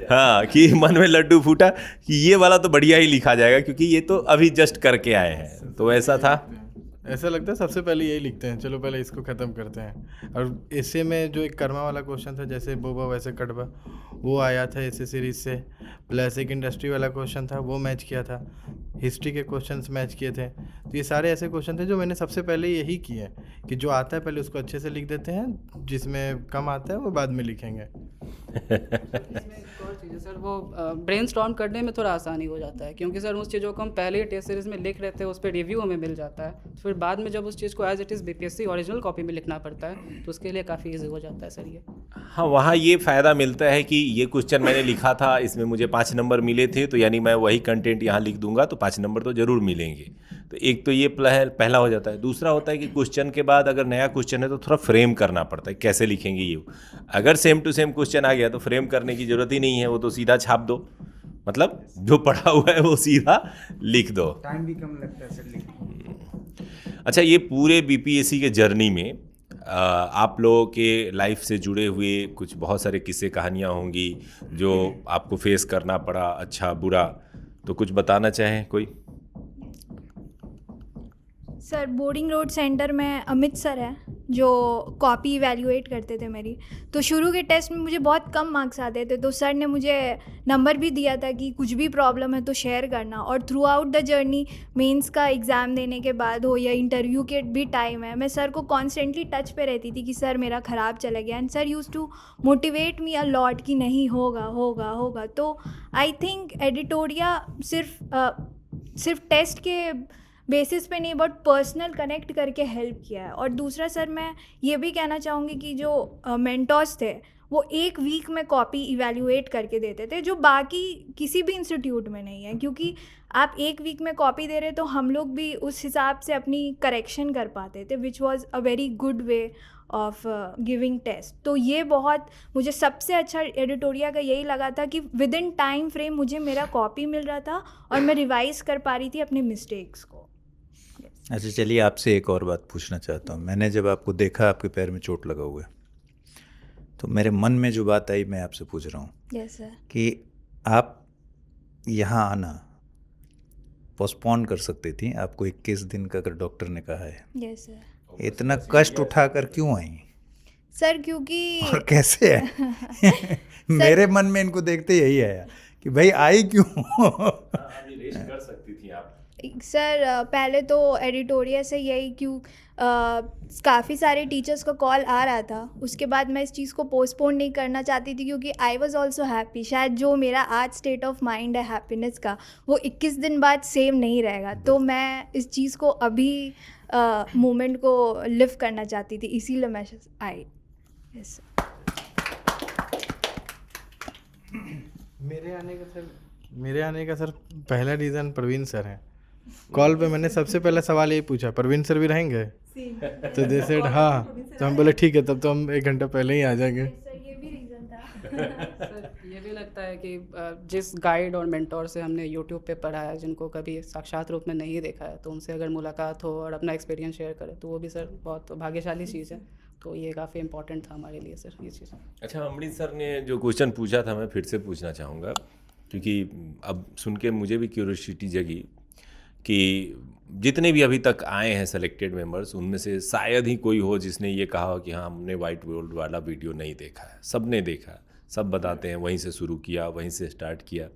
हाँ, कि मन में लड्डू फूटा कि ये वाला तो बढ़िया ही लिखा जाएगा, क्योंकि ये तो अभी जस्ट करके आए हैं, तो ऐसा था। ऐसा लगता है सबसे पहले यही लिखते हैं, चलो पहले इसको ख़त्म करते हैं। और ऐसे में जो एक कर्मा वाला क्वेश्चन था, जैसे बोबा वैसे कटवा, वो आया था ऐसे सीरीज से, प्लस एक इंडस्ट्री वाला क्वेश्चन था वो मैच किया था, हिस्ट्री के क्वेश्चंस मैच किए थे। तो ये सारे ऐसे क्वेश्चन थे जो मैंने सबसे पहले यही किए कि जो आता है पहले उसको अच्छे से लिख देते हैं, जिसमें कम आता है वो बाद में लिखेंगे। इसमें एक और चीज़ है सर, वो ब्रेनस्टॉर्म करने में थोड़ा आसानी हो जाता है, क्योंकि सर उस चीज़ों को हम पहले ही टेस्ट सीरीज़ में लिख रहे थे, उस पर रिव्यू हमें मिल जाता है, तो फिर बाद में जब उस चीज़ को as it is BPSC original copy में लिखना पड़ता है, तो उसके लिए काफ़ी ईजी हो जाता है सर ये। हाँ, वहाँ ये फ़ायदा मिलता है कि ये क्वेश्चन मैंने लिखा था, इसमें मुझे 5 नंबर मिले थे, तो यानी मैं वही कंटेंट यहाँ लिख दूंगा तो 5 नंबर तो ज़रूर मिलेंगे। तो एक तो ये पहला हो जाता है। दूसरा होता है कि क्वेश्चन के बाद अगर नया क्वेश्चन है तो थोड़ा फ्रेम करना पड़ता है, कैसे लिखेंगे ये। अगर सेम टू सेम क्वेश्चन आ गया तो फ्रेम करने की ज़रूरत ही नहीं है, वो तो सीधा छाप दो, मतलब जो पढ़ा हुआ है वो सीधा लिख दो, टाइम भी कम लगता है सर लिखने। अच्छा, ये पूरे BPSC के जर्नी में आप लोगों के लाइफ से जुड़े हुए कुछ बहुत सारे किस्से कहानियाँ होंगी जो आपको फेस करना पड़ा, अच्छा बुरा, तो कुछ बताना चाहें कोई? सर बोर्डिंग रोड सेंटर में अमित सर है, जो कॉपी इवैल्यूएट करते थे मेरी। तो शुरू के टेस्ट में मुझे बहुत कम मार्क्स आते थे, तो सर ने मुझे नंबर भी दिया था कि कुछ भी प्रॉब्लम है तो शेयर करना। और throughout the journey, mains का एग्ज़ाम देने के बाद हो या इंटरव्यू के भी टाइम है, मैं सर को कॉन्स्टेंटली टच पे रहती थी कि सर मेरा ख़राब चला गया, and sir used to motivate me a lot कि नहीं होगा होगा होगा। तो आई थिंक एडिटोरिया सिर्फ टेस्ट के बेसिस पे नहीं बट पर्सनल कनेक्ट करके हेल्प किया है। और दूसरा सर, मैं ये भी कहना चाहूँगी कि जो मेंटोर्स थे वो 1 वीक में कॉपी इवैल्यूएट करके देते थे, जो बाकी किसी भी इंस्टीट्यूट में नहीं है। क्योंकि आप 1 वीक में कॉपी दे रहे तो हम लोग भी उस हिसाब से अपनी करेक्शन कर पाते थे, which was a very good way of giving test. तो ये बहुत मुझे सबसे अच्छा एडिटोरिया का यही लगा था कि विद इन टाइम फ्रेम मुझे मेरा कॉपी मिल रहा था और मैं रिवाइज़ कर पा रही थी अपने मिस्टेक्स को। अच्छा, चलिए आपसे एक और बात पूछना चाहता हूँ। मैंने जब आपको देखा आपके पैर में चोट लगा हुआ है, तो मेरे मन में जो बात आई मैं आपसे पूछ रहा हूँ यस सर। कि आप यहाँ आना पोस्टपोन कर सकती थी, आपको 21 दिन का अगर डॉक्टर ने कहा है। Yes sir. इतना कष्ट उठाकर क्यों आई सर क्योंकि और कैसे है? मेरे मन में इनको देखते यही आया कि भाई आई क्यों? रेस्ट कर सकती थी आप। सर पहले तो एडिटोरिया से यही क्यों काफ़ी सारे टीचर्स का कॉल आ रहा था, उसके बाद मैं इस चीज़ को पोस्टपोन नहीं करना चाहती थी क्योंकि आई वॉज ऑल्सो हैप्पी। शायद जो मेरा आज स्टेट ऑफ माइंड है हैप्पीनेस का, वो 21 दिन बाद सेम नहीं रहेगा। तो मैं इस चीज़ को अभी मोमेंट को लिव करना चाहती थी, इसीलिए मैं आई। यस। मेरे आने का सर पहला रीज़न प्रवीण सर हैं। कॉल पे मैंने सबसे पहला सवाल यही पूछा, प्रवीण सर भी रहेंगे? तो दे सेड हाँ। तो हम बोले ठीक है, तब तो हम 1 घंटा पहले ही आ जाएंगे। सर ये भी लगता है कि जिस गाइड और मेंटोर से हमने यूट्यूब पे पढ़ा है, जिनको कभी साक्षात रूप में नहीं देखा है, तो उनसे अगर मुलाकात हो और अपना एक्सपीरियंस शेयर करें तो वो भी सर बहुत भाग्यशाली चीज़ है। तो ये काफ़ी इंपॉर्टेंट था हमारे लिए सर ये चीज़। अच्छा, अमृत सर ने जो क्वेश्चन पूछा था मैं फिर से पूछना चाहूँगा, क्योंकि अब सुन के मुझे भी क्यूरियोसिटी जगी कि जितने भी अभी तक आए हैं सेलेक्टेड मेंबर्स, उनमें से शायद ही कोई हो जिसने ये कहा हो कि हाँ हमने वाइट बोर्ड वाला वीडियो नहीं देखा है। सब ने देखा, सब बताते हैं वहीं से शुरू किया, वहीं से स्टार्ट किया।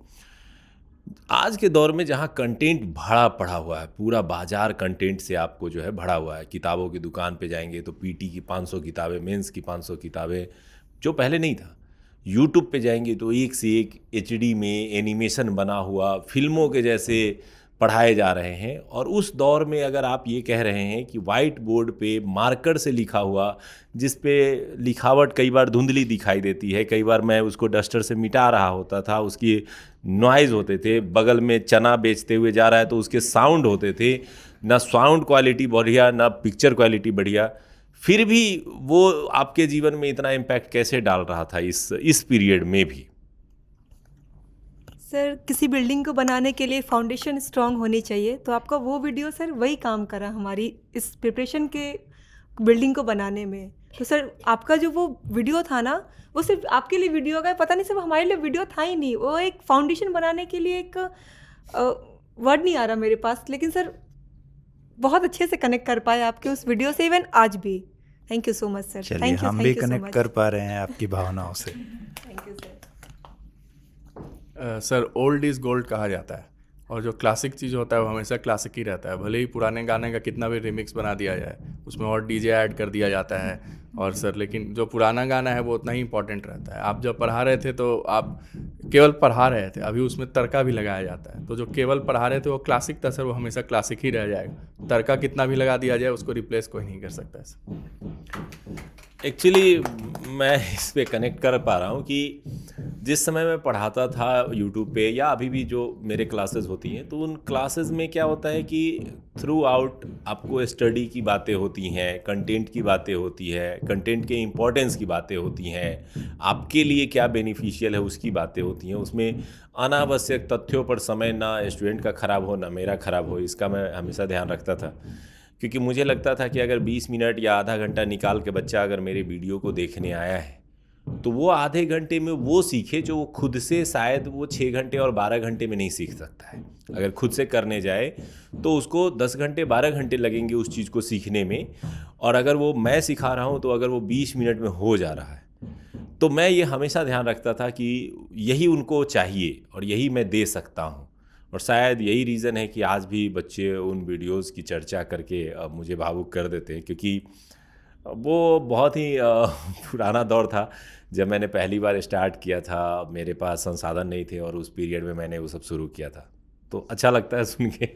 आज के दौर में जहाँ कंटेंट भरा पड़ा हुआ है, पूरा बाजार कंटेंट से आपको जो है भरा हुआ है। किताबों की दुकान पे जाएंगे तो पीटी की 500 किताबें, मेंस की 500 किताबें, जो पहले नहीं था। यूट्यूब पे जाएंगे तो एक से एक एचडी में एनिमेशन बना हुआ फिल्मों के जैसे पढ़ाए जा रहे हैं। और उस दौर में अगर आप ये कह रहे हैं कि वाइट बोर्ड पे मार्कर से लिखा हुआ, जिस पे लिखावट कई बार धुंधली दिखाई देती है, कई बार मैं उसको डस्टर से मिटा रहा होता था, उसकी नॉइज़ होते थे, बगल में चना बेचते हुए जा रहा है तो उसके साउंड होते थे, ना साउंड क्वालिटी बढ़िया ना पिक्चर क्वालिटी बढ़िया, फिर भी वो आपके जीवन में इतना इम्पैक्ट कैसे डाल रहा था इस पीरियड में भी? सर किसी बिल्डिंग को बनाने के लिए फाउंडेशन स्ट्रांग होनी चाहिए, तो आपका वो वीडियो सर वही काम करा हमारी इस प्रिपरेशन के बिल्डिंग को बनाने में। तो सर आपका जो वो वीडियो था ना, वो सिर्फ आपके लिए वीडियो का पता नहीं, सिर्फ हमारे लिए वीडियो था ही नहीं, वो एक फाउंडेशन बनाने के लिए एक वर्ड नहीं आ रहा मेरे पास, लेकिन सर बहुत अच्छे से कनेक्ट कर पाए आपके उस वीडियो से, इवन आज भी। Thank you so much sir. चलिए हम भी कनेक्ट कर पा रहे हैं आपकी भावनाओं से। Thank you sir. Sir old is gold कहा जाता है, और जो क्लासिक चीज़ होता है वो हमेशा क्लासिक ही रहता है। भले ही पुराने गाने का कितना भी रिमिक्स बना दिया जाए, उसमें और डीजे ऐड कर दिया जाता है, और सर लेकिन जो पुराना गाना है वो उतना ही इंपॉर्टेंट रहता है। आप जब पढ़ा रहे थे तो आप केवल पढ़ा रहे थे, अभी उसमें तड़का भी लगाया जाता है। तो जो केवल पढ़ा रहे थे वो क्लासिक था सर, वो हमेशा क्लासिक ही रह जाएगा। तड़का कितना भी लगा दिया जाए उसको रिप्लेस कोई नहीं कर सकता है सर। एक्चुअली मैं इस पे कनेक्ट कर पा रहा हूँ कि जिस समय मैं पढ़ाता था यूट्यूब पे, या अभी भी जो मेरे क्लासेस होती हैं, तो उन क्लासेस में क्या होता है कि थ्रू आउट आपको स्टडी की बातें होती हैं, कंटेंट की बातें होती है, कंटेंट के इम्पोर्टेंस की बातें होती हैं, आपके लिए क्या बेनिफिशियल है उसकी बातें होती हैं। उसमें अनावश्यक तथ्यों पर समय ना स्टूडेंट का ख़राब हो ना मेरा ख़राब हो, इसका मैं हमेशा ध्यान रखता था। क्योंकि मुझे लगता था कि अगर 20 मिनट या आधा घंटा निकाल के बच्चा अगर मेरे वीडियो को देखने आया है तो वो आधे घंटे में वो सीखे जो वो खुद से शायद वो 6 घंटे और 12 घंटे में नहीं सीख सकता है। अगर खुद से करने जाए तो उसको 10 घंटे 12 घंटे लगेंगे उस चीज़ को सीखने में, और अगर वो मैं सिखा रहा हूँ तो अगर वो 20 मिनट में हो जा रहा है, तो मैं ये हमेशा ध्यान रखता था कि यही उनको चाहिए और यही मैं दे सकता हूँ। और शायद यही रीज़न है कि आज भी बच्चे उन वीडियोस की चर्चा करके मुझे भावुक कर देते हैं, क्योंकि वो बहुत ही पुराना दौर था जब मैंने पहली बार स्टार्ट किया था। मेरे पास संसाधन नहीं थे और उस पीरियड में मैंने वो सब शुरू किया था। तो अच्छा लगता है सुन के,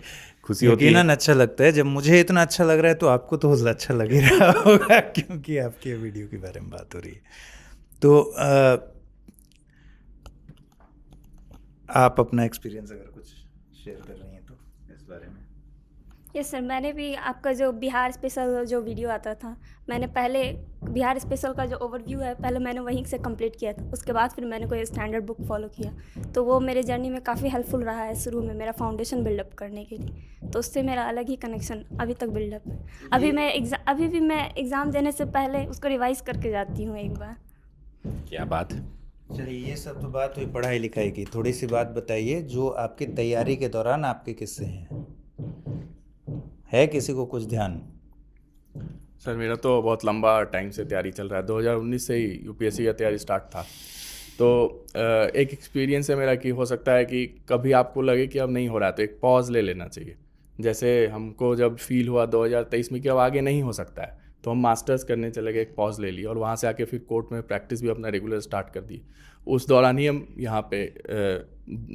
खुशी होती है। यकीनन अच्छा लगता है। जब मुझे इतना अच्छा लग रहा है तो आपको तो अच्छा लग ही रहा होगा, क्योंकि आपके वीडियो के बारे में बात हो रही है। तो आप अपना एक्सपीरियंस अगर कुछ शेयर कर रही हैं तो इस बारे में। यस सर, मैंने भी आपका जो बिहार स्पेशल जो वीडियो आता था, मैंने पहले बिहार स्पेशल का जो ओवरव्यू है पहले मैंने वहीं से कंप्लीट किया था। उसके बाद फिर मैंने कोई स्टैंडर्ड बुक फॉलो किया, तो वो मेरे जर्नी में काफ़ी हेल्पफुल रहा है शुरू में मेरा फाउंडेशन बिल्डअप करने के लिए। तो उससे मेरा अलग ही कनेक्शन अभी तक बिल्डअप है। अभी भी मैं एग्ज़ाम देने से पहले उसको रिवाइज़ करके जाती हूँ एक बार। क्या बात है। चलिए, ये सब तो बात हुई पढ़ाई लिखाई की। थोड़ी सी बात बताइए जो आपकी तैयारी के दौरान आपके किस्से हैं, है किसी को कुछ ध्यान? सर मेरा तो बहुत लंबा टाइम से तैयारी चल रहा है, 2019 से ही यूपीएससी का तैयारी स्टार्ट था। तो एक एक्सपीरियंस है मेरा कि हो सकता है कि कभी आपको लगे कि अब नहीं हो रहा है तो एक पॉज ले लेना चाहिए। जैसे हमको जब फील हुआ 2023 में कि अब आगे नहीं हो सकता है, तो हम मास्टर्स करने चले गए, एक पॉज ले लिया और वहाँ से आके फिर कोर्ट में प्रैक्टिस भी अपना रेगुलर स्टार्ट कर दी। उस दौरान ही हम यहाँ पे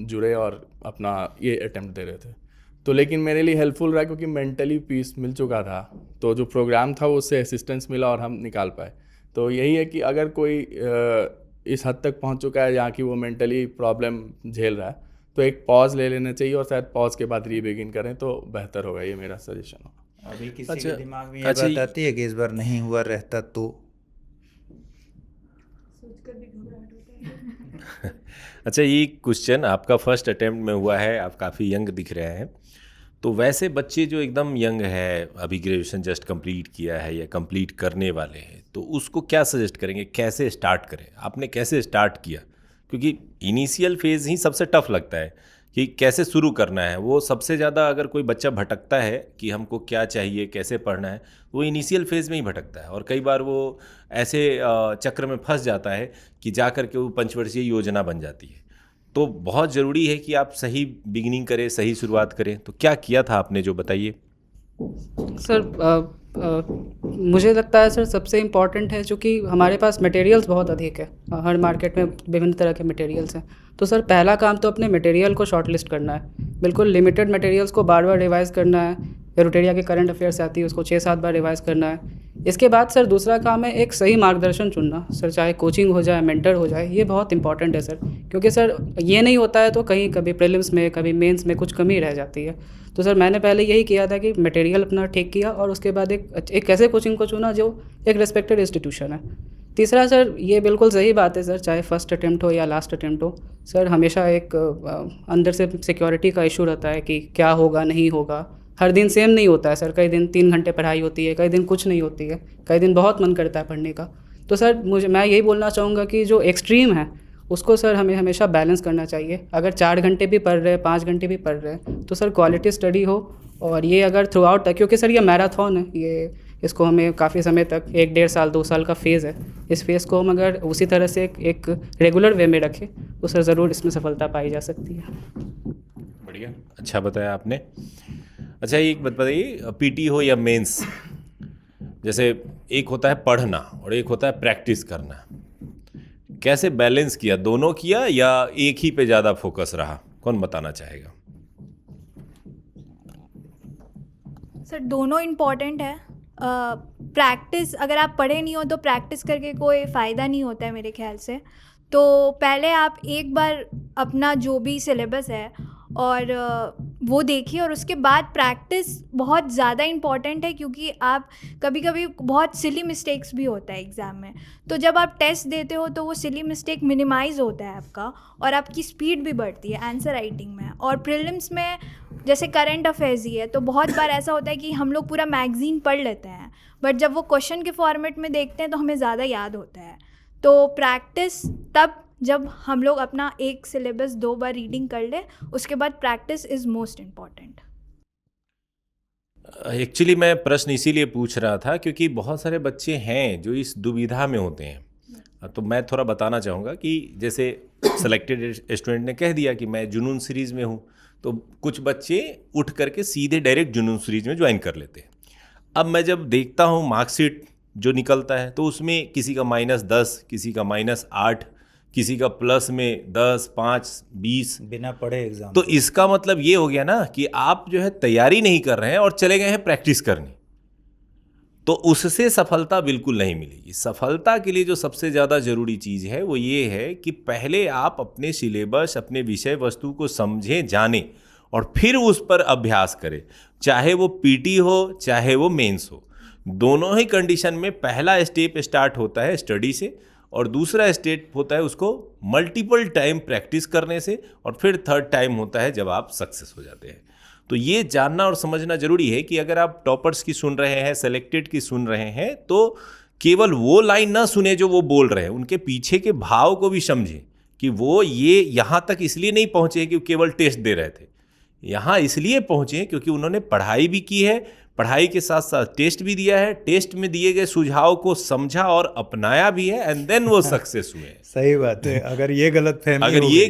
जुड़े और अपना ये अटेम्प्ट दे रहे थे। तो लेकिन मेरे लिए हेल्पफुल रहा क्योंकि मेंटली पीस मिल चुका था, तो जो प्रोग्राम था उससे असिस्टेंस मिला और हम निकाल पाए। तो यही है कि अगर कोई इस हद तक पहुंच चुका है जहाँ की वो मेंटली प्रॉब्लम झेल रहा है, तो एक पॉज ले लेना चाहिए और शायद पॉज के बाद रीबिगिन करें तो बेहतर होगा। ये मेरा सजेशन होगा। अभी किसी के दिमाग में ये बात आती है कि इस बार नहीं हुआ रहता तो? अच्छा, ये क्वेश्चन आपका फर्स्ट अटेम्प्ट में हुआ है, आप काफ़ी यंग दिख रहे हैं। तो वैसे बच्चे जो एकदम यंग है, अभी ग्रेजुएशन जस्ट कंप्लीट किया है या कंप्लीट करने वाले हैं, तो उसको क्या सजेस्ट करेंगे, कैसे स्टार्ट करें? आपने कैसे स्टार्ट किया? क्योंकि इनिशियल फेज़ ही सबसे टफ लगता है कि कैसे शुरू करना है। वो सबसे ज़्यादा अगर कोई बच्चा भटकता है कि हमको क्या चाहिए, कैसे पढ़ना है, वो इनिशियल फेज़ में ही भटकता है। और कई बार वो ऐसे चक्र में फंस जाता है कि जा कर के वो पंचवर्षीय योजना बन जाती है। तो बहुत ज़रूरी है कि आप सही बिगिनिंग करें, सही शुरुआत करें। तो क्या किया था आपने, जो बताइए। सर मुझे लगता है सर सबसे इम्पॉर्टेंट है, चूँकि हमारे पास मटेरियल्स बहुत अधिक है, हर मार्केट में विभिन्न तरह के मटेरियल्स हैं। तो सर पहला काम तो अपने मटेरियल को शॉर्टलिस्ट करना है, बिल्कुल लिमिटेड मटेरियल्स को बार बार रिवाइज़ करना है। एरोटेरिया के करंट अफेयर्स आती है उसको 6-7 बार रिवाइज़ करना है। इसके बाद सर दूसरा काम है एक सही मार्गदर्शन चुनना। सर चाहे कोचिंग हो जाए, मेंटर हो जाए, ये बहुत इंपॉर्टेंट है सर, क्योंकि सर ये नहीं होता है तो कहीं कभी प्रीलिम्स में, कभी मेंस में कुछ कमी रह जाती है। तो सर मैंने पहले यही किया था कि मटेरियल अपना ठीक किया और उसके बाद एक ऐसे कोचिंग को चुना जो एक रिस्पेक्टेड इंस्टीट्यूशन है। तीसरा सर, ये बिल्कुल सही बात है सर, चाहे फर्स्ट अटेम्प्ट हो या लास्ट अटेम्प्ट हो, सर हमेशा एक अंदर से सिक्योरिटी का इशू रहता है कि क्या होगा नहीं होगा। हर दिन सेम नहीं होता है सर, कई दिन 3 घंटे पढ़ाई होती है, कई दिन कुछ नहीं होती है, कई दिन बहुत मन करता है पढ़ने का। तो सर मैं यही बोलना चाहूँगा कि जो एक्सट्रीम है उसको सर हमें हमेशा बैलेंस करना चाहिए। अगर 4 घंटे भी पढ़ रहे हैं, 5 घंटे भी पढ़ रहे हैं, तो सर क्वालिटी स्टडी हो। और ये अगर थ्रू आउट है, क्योंकि सर ये मैराथन है, ये इसको हमें काफ़ी समय तक 1-1.5 साल 2 साल का फेज़ है। इस फेज़ को हम अगर उसी तरह से एक रेगुलर वे में रखें तो सर ज़रूर इसमें सफलता पाई जा सकती है। बढ़िया, अच्छा बताया आपने। अच्छा, एक बात बताइए, पीटी हो या मेंस, जैसे एक होता है पढ़ना और एक होता है प्रैक्टिस करना, कैसे बैलेंस किया? दोनों किया या एक ही पे ज़्यादा फोकस रहा? कौन बताना चाहेगा? सर दोनों इम्पॉर्टेंट है। प्रैक्टिस, अगर आप पढ़े नहीं हो तो प्रैक्टिस करके कोई फ़ायदा नहीं होता है मेरे ख्याल से। तो पहले आप एक बार अपना जो भी सिलेबस है और वो देखिए, और उसके बाद प्रैक्टिस बहुत ज़्यादा इम्पॉर्टेंट है, क्योंकि आप कभी कभी बहुत सिली मिस्टेक्स भी होता है एग्ज़ाम में। तो जब आप टेस्ट देते हो तो वो सिली मिस्टेक मिनिमाइज़ होता है आपका, और आपकी स्पीड भी बढ़ती है आंसर राइटिंग में। और प्रीलिम्स में जैसे करंट अफेयर्स ही है, तो बहुत बार ऐसा होता है कि हम लोग पूरा मैगज़ीन पढ़ लेते हैं, बट जब वो क्वेश्चन के फॉर्मेट में देखते हैं तो हमें ज़्यादा याद होता है। तो प्रैक्टिस तब जब हम लोग अपना एक सिलेबस 2 बार रीडिंग कर ले, उसके बाद practice is most important. Actually मैं प्रश्न इसीलिए पूछ रहा था क्योंकि बहुत सारे बच्चे हैं जो इस दुविधा में होते हैं। तो मैं थोड़ा बताना चाहूँगा कि जैसे सेलेक्टेड स्टूडेंट ने कह दिया कि मैं जुनून सीरीज़ में हूँ, तो कुछ बच्चे उठ करके सीधे डायरेक्ट जुनून सीरीज़ में ज्वाइन कर लेते हैं। अब मैं जब देखता हूँ मार्कशीट जो निकलता है, तो उसमें किसी का -10, किसी का -8, किसी का प्लस में 10, 5, 20 बिना पढ़े एग्जाम। तो इसका मतलब ये हो गया ना कि आप जो है तैयारी नहीं कर रहे हैं और चले गए हैं प्रैक्टिस करने, तो उससे सफलता बिल्कुल नहीं मिलेगी। सफलता के लिए जो सबसे ज़्यादा ज़रूरी चीज़ है वो ये है कि पहले आप अपने सिलेबस, अपने विषय वस्तु को समझें, जानें और फिर उस पर अभ्यास करें, चाहे वो पीटी हो चाहे वो मेंस हो। दोनों ही कंडीशन में पहला स्टेप स्टार्ट होता है स्टडी से और दूसरा स्टेप होता है उसको मल्टीपल टाइम प्रैक्टिस करने से, और फिर थर्ड टाइम होता है जब आप सक्सेस हो जाते हैं। तो ये जानना और समझना जरूरी है कि अगर आप टॉपर्स की सुन रहे हैं, सेलेक्टेड की सुन रहे हैं, तो केवल वो लाइन ना सुने जो वो बोल रहे हैं, उनके पीछे के भाव को भी समझें कि वो ये यहाँ तक इसलिए नहीं पहुँचे कि केवल टेस्ट दे रहे थे, यहाँ इसलिए पहुँचे क्योंकि उन्होंने पढ़ाई भी की है, पढ़ाई के साथ साथ टेस्ट भी दिया है, टेस्ट में दिए गए सुझाव को समझा और अपनाया भी है, एंड देन वो सक्सेस हुए हैं। सही बात है। अगर ये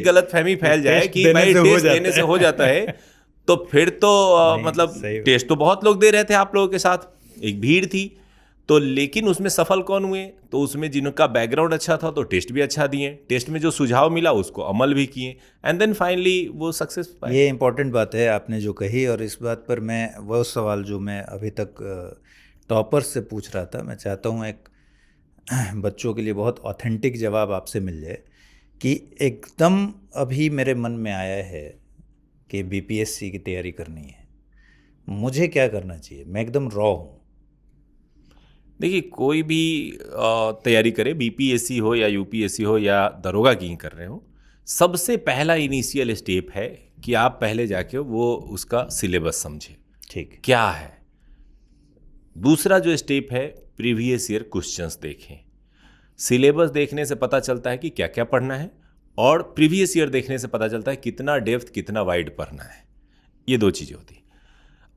गलतफहमी फैल जाए कि भाई टेस्ट देने से हो जाता है, तो फिर तो मतलब टेस्ट तो बहुत लोग दे रहे थे आप लोगों के साथ, एक भीड़ थी, तो लेकिन उसमें सफल कौन हुए? तो उसमें जिनका बैकग्राउंड अच्छा था तो टेस्ट भी अच्छा दिए, टेस्ट में जो सुझाव मिला उसको अमल भी किए, एंड देन फाइनली वो सक्सेस पाए। ये इंपॉर्टेंट बात है आपने जो कही, और इस बात पर मैं वो सवाल जो मैं अभी तक टॉपर्स से पूछ रहा था, मैं चाहता हूँ एक बच्चों के लिए बहुत ऑथेंटिक जवाब आपसे मिल जाए कि एकदम अभी मेरे मन में आया है कि बीपीएससी की तैयारी करनी है, मुझे क्या करना चाहिए, मैं एकदम रॉ हूँ। देखिए, कोई भी तैयारी करे, बीपीएससी हो या यूपीएससी हो या दरोगा की कर रहे हो, सबसे पहला इनिशियल स्टेप है कि आप पहले जाके वो उसका सिलेबस समझें, ठीक क्या है। दूसरा जो स्टेप है, प्रीवियस ईयर क्वेश्चंस देखें। सिलेबस देखने से पता चलता है कि क्या क्या पढ़ना है, और प्रीवियस ईयर देखने से पता चलता है कितना डेप्थ, कितना वाइड पढ़ना है। ये 2 चीज़ें होती हैं।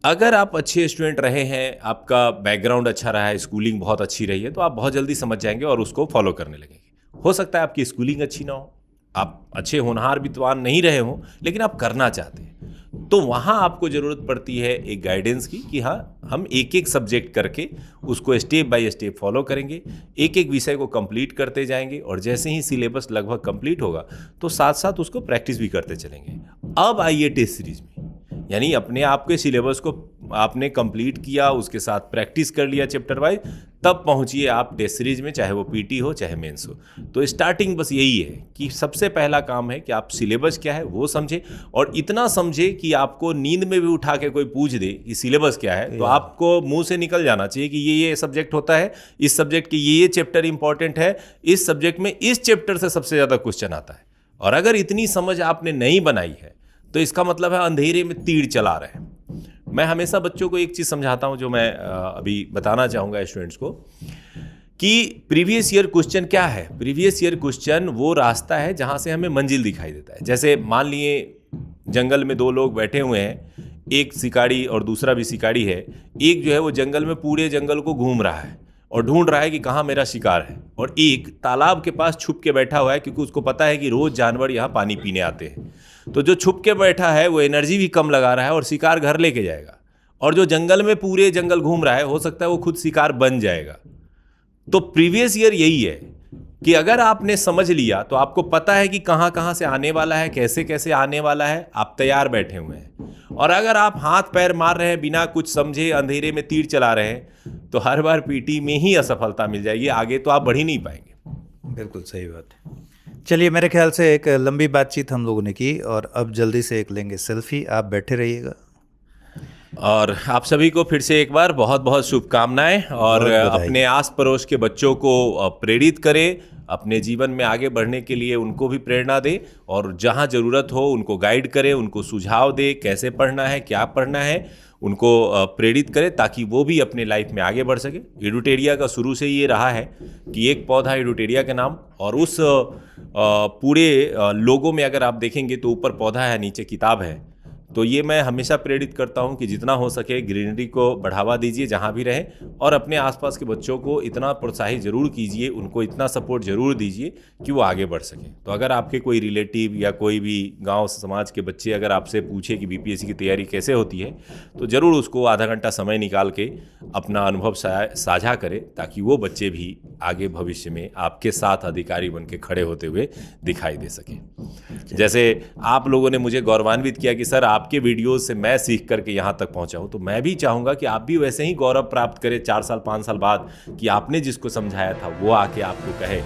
अगर आप अच्छे स्टूडेंट रहे हैं, आपका बैकग्राउंड अच्छा रहा है, स्कूलिंग बहुत अच्छी रही है, तो आप बहुत जल्दी समझ जाएंगे और उसको फॉलो करने लगेंगे। हो सकता है आपकी स्कूलिंग अच्छी ना हो, आप अच्छे होनहार विद्वान नहीं रहे हों, लेकिन आप करना चाहते हैं, तो वहाँ आपको ज़रूरत पड़ती है एक गाइडेंस की कि हाँ, हम एक एक सब्जेक्ट करके उसको स्टेप बाय स्टेप फॉलो करेंगे, एक एक विषय को कंप्लीट करते जाएंगे, और जैसे ही सिलेबस लगभग कंप्लीट होगा तो साथ साथ उसको प्रैक्टिस भी करते चलेंगे। अब आइए टेस्ट सीरीज में, यानी अपने आप के सिलेबस को आपने कंप्लीट किया, उसके साथ प्रैक्टिस कर लिया चैप्टर वाइज, तब पहुंचिए आप टेस्ट सीरीज में, चाहे वो पीटी हो चाहे मेंस हो। तो स्टार्टिंग बस यही है कि सबसे पहला काम है कि आप सिलेबस क्या है वो समझें, और इतना समझे कि आपको नींद में भी उठा के कोई पूछ दे कि सिलेबस क्या है, तो आपको मुंह से निकल जाना चाहिए कि ये सब्जेक्ट होता है, इस सब्जेक्ट के ये चैप्टर इंपॉर्टेंट है, इस सब्जेक्ट में इस चैप्टर से सबसे ज़्यादा क्वेश्चन आता है। और अगर इतनी समझ आपने नहीं बनाई है तो इसका मतलब है अंधेरे में तीर चला रहे हैं। मैं हमेशा बच्चों को एक चीज़ समझाता हूं जो मैं अभी बताना चाहूँगा स्टूडेंट्स को, कि प्रीवियस ईयर क्वेश्चन क्या है। प्रीवियस ईयर क्वेश्चन वो रास्ता है जहाँ से हमें मंजिल दिखाई देता है। जैसे मान लिए जंगल में 2 लोग बैठे हुए हैं, एक शिकारी और दूसरा भी शिकारी है। एक जो है वो जंगल में पूरे जंगल को घूम रहा है और ढूंढ रहा है कि कहाँ मेरा शिकार है, और एक तालाब के पास छुप के बैठा हुआ है क्योंकि उसको पता है कि रोज़ जानवर यहाँ पानी पीने आते हैं। तो जो छुप के बैठा है वो एनर्जी भी कम लगा रहा है और शिकार घर लेके जाएगा, और जो जंगल में पूरे जंगल घूम रहा है हो सकता है वो खुद शिकार बन जाएगा। तो प्रीवियस ईयर यही है कि अगर आपने समझ लिया तो आपको पता है कि कहाँ कहाँ से आने वाला है, कैसे कैसे आने वाला है, आप तैयार बैठे हुए हैं। और अगर आप हाथ पैर मार रहे हैं, बिना कुछ समझे अंधेरे में तीर चला रहे हैं, तो हर बार पीटी में ही असफलता मिल जाएगी, आगे तो आप बढ़ ही नहीं पाएंगे। बिल्कुल सही बात है। चलिए, मेरे ख्याल से एक लंबी बातचीत हम लोगों ने की, और अब जल्दी से एक लेंगे सेल्फी। आप बैठे रहिएगा। और आप सभी को फिर से एक बार बहुत बहुत शुभकामनाएं, और अपने आस पड़ोस के बच्चों को प्रेरित करें, अपने जीवन में आगे बढ़ने के लिए उनको भी प्रेरणा दें, और जहां ज़रूरत हो उनको गाइड करें, उनको सुझाव दें कैसे पढ़ना है, क्या पढ़ना है। उनको प्रेरित करें ताकि वो भी अपने लाइफ में आगे बढ़ सके। एडुटेरिया का शुरू से ये रहा है कि एक पौधा एडुटेरिया के नाम, और उस पूरे लोगो में अगर आप देखेंगे तो ऊपर पौधा है, नीचे किताब है। तो ये मैं हमेशा प्रेरित करता हूँ कि जितना हो सके ग्रीनरी को बढ़ावा दीजिए जहाँ भी रहे, और अपने आसपास के बच्चों को इतना प्रोत्साहित जरूर कीजिए, उनको इतना सपोर्ट जरूर दीजिए कि वो आगे बढ़ सकें। तो अगर आपके कोई रिलेटिव या कोई भी गांव समाज के बच्चे अगर आपसे पूछे कि बीपीएससी की तैयारी कैसे होती है, तो ज़रूर उसको आधा घंटा समय निकाल के अपना अनुभव साझा करें, ताकि वो बच्चे भी आगे भविष्य में आपके साथ अधिकारी बन के खड़े होते हुए दिखाई दे सकें। जैसे आप लोगों ने मुझे गौरवान्वित किया कि सर आपके वीडियोस से मैं सीख करके यहाँ तक पहुँचा हूँ, तो मैं भी चाहूँगा कि आप भी वैसे ही गौरव प्राप्त करें 4 साल 5 साल बाद, कि आपने जिसको समझाया था वो आके आपको कहे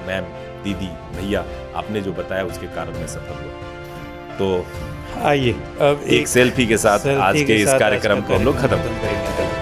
मैम, दीदी, भैया, आपने जो बताया उसके कारण मैं सफल हुआ। तो आइए अब एक सेल्फी के साथ आज के इस कार्यक्रम को हम लोग खत्म करते हैं।